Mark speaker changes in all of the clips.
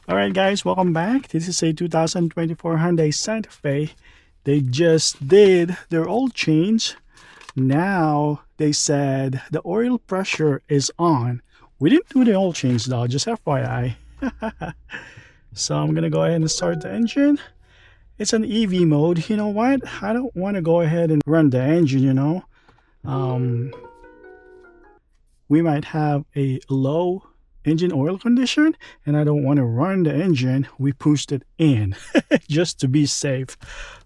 Speaker 1: Alright guys, welcome back. This is a 2024 Hyundai Santa Fe. They just did their oil change. Now they said the oil pressure is on. We didn't do the oil change though, just FYI. So I'm gonna go ahead and start the engine. It's an EV mode. You know what? I don't want to go ahead and run the engine, you know. We might have a low engine oil condition and I don't want to run the engine. We pushed it in just to be safe,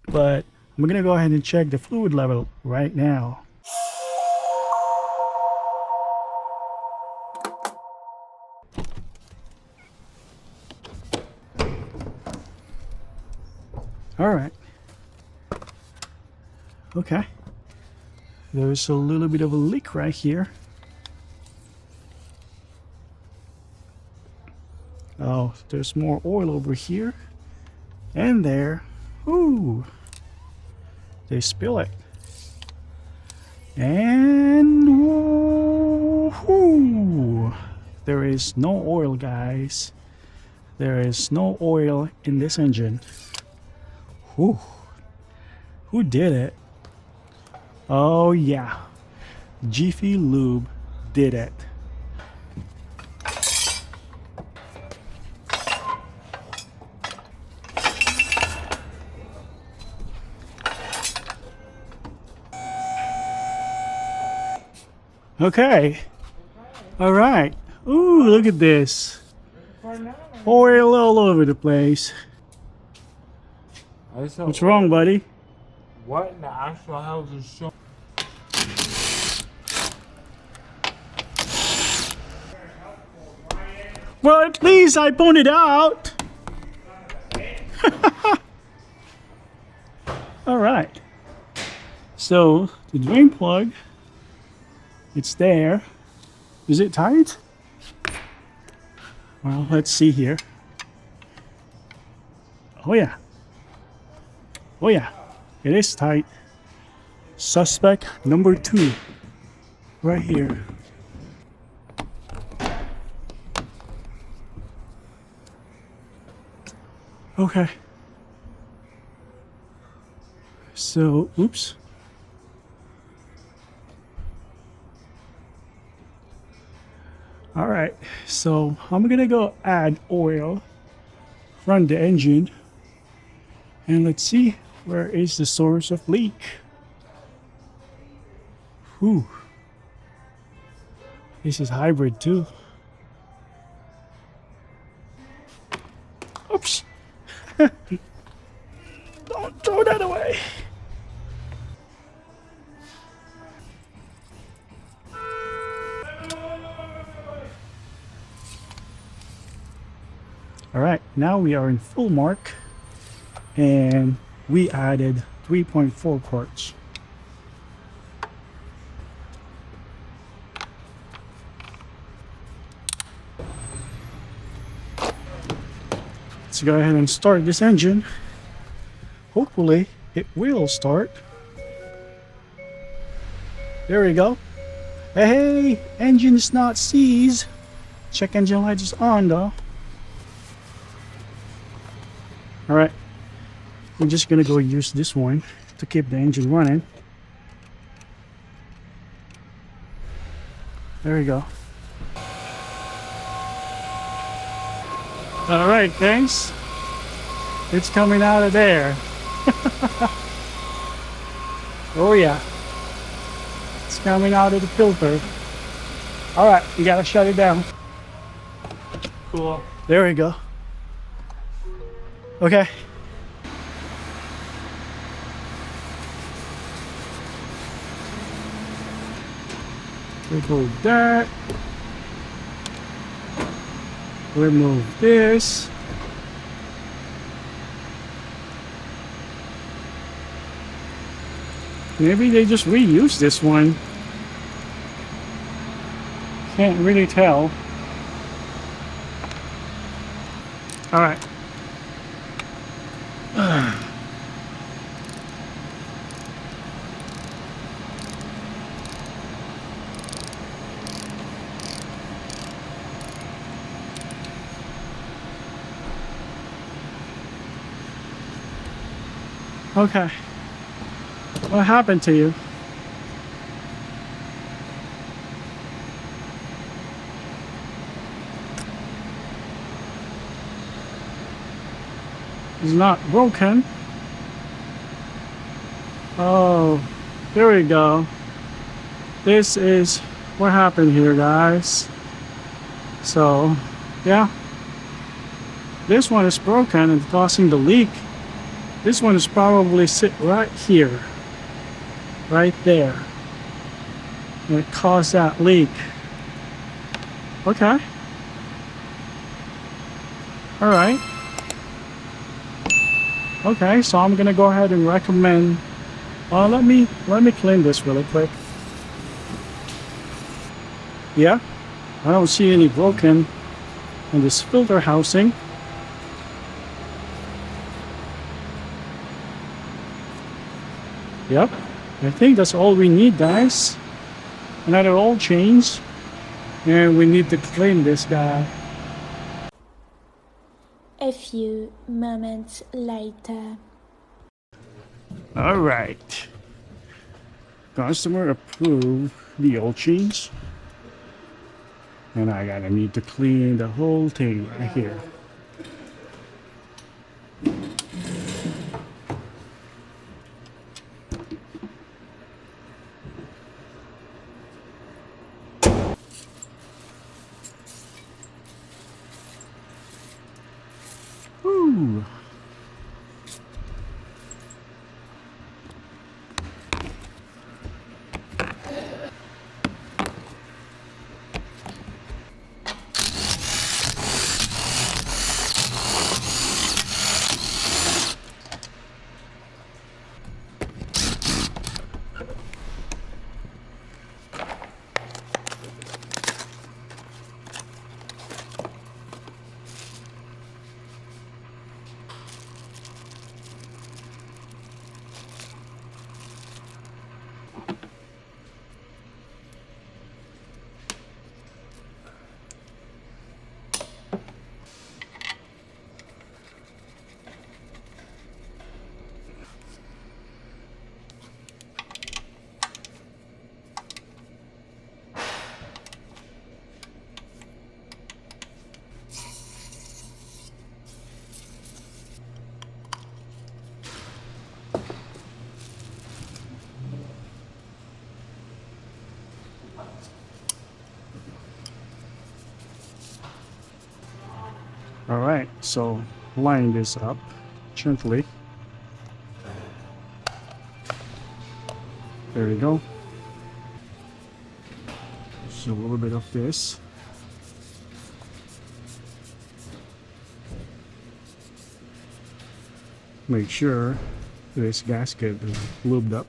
Speaker 1: but I'm gonna go ahead and check the fluid level right now. All right, okay, there's a little bit of a leak right here. Oh, there's more oil over here and there. Ooh, they spill it. And woohoo, there is no oil, guys. There is no oil in this engine. Whew. Who did it? Oh yeah, Jiffy Lube did it. Okay. All right. Ooh, look at this. Oil all over the place. What's wrong, buddy?
Speaker 2: What in the actual hell is showing?
Speaker 1: Well, at least I pointed out. All right. So the drain plug, it's there. Is it tight? Well, let's see here. Oh yeah. Oh yeah, it is tight. Suspect number 2 right here. Okay. So, oops. All right, so I'm gonna go add oil, run the engine, and let's see where is the source of leak. Whew. This is hybrid too. Oops. Don't throw that away. All right, now we are in full mark and we added 3.4 quarts. Let's go ahead and start this engine. Hopefully it will start. There we go. Hey, engine is not seized. Check engine light is on though. All right, we're just gonna go use this one to keep the engine running. There we go. All right, thanks. It's coming out of there. Oh yeah, it's coming out of the filter. All right, you gotta shut it down. Cool. There we go. Okay. Remove that. Remove this. Maybe they just reused this one. Can't really tell. All right. Okay. What happened to you? It's not broken. Oh, there we go. This is what happened here, guys. So, yeah. This one is broken and causing the leak. This one is probably sit right here. Right there. And it caused that leak. Okay. Alright. Okay, so I'm gonna go ahead and recommend let me clean this really quick. Yeah, I don't see any broken in this filter housing. Yep, I think that's all we need, guys. Another oil change, and we need to clean this guy.
Speaker 3: A few moments later.
Speaker 1: All right, customer approved the oil change, and I gotta need to clean the whole thing right here. Woo. All right, so line this up gently. There we go. Just a little bit of this. Make sure this gasket is lubed up.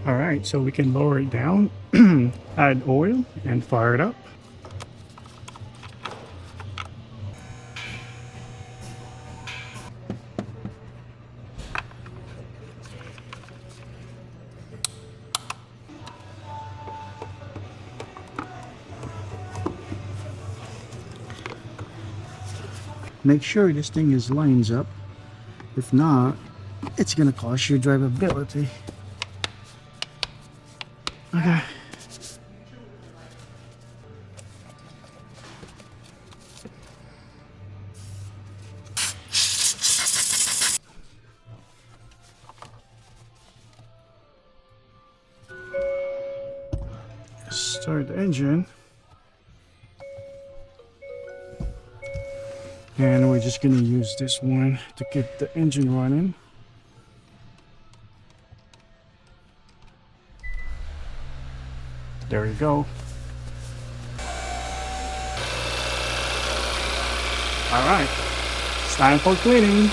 Speaker 1: All right, so we can lower it down, add oil, and fire it up. Make sure this thing is lines up. If not, it's gonna cost you drivability. Okay. Start the engine. And we're just gonna use this one to keep the engine running. There you go. All right, it's time for cleaning.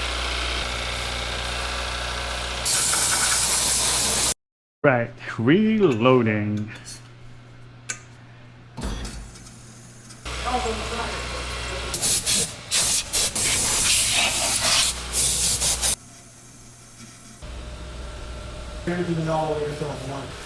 Speaker 1: Right, reloading.
Speaker 2: Everything all the way to one.